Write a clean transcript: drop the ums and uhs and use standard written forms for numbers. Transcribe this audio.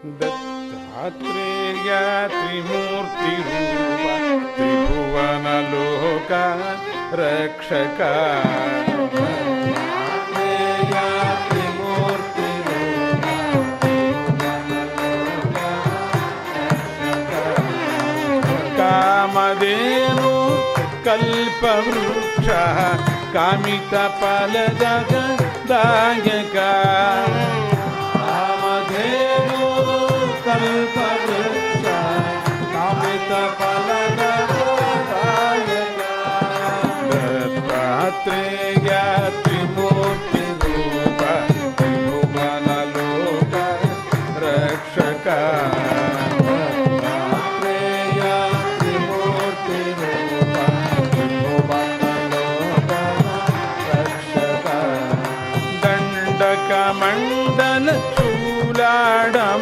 दत्तात्रेय त्रिमूर्तिरूप त्रिभुवनलोक रक्षक कामधेनु कल्पवृक्षः कामितफलदायक कामधेनु कल्पवृक्षः कामितफलदायक दत्तात्रेय त्रिमूर्तिरूप त्रिभुवनलोक रक्षक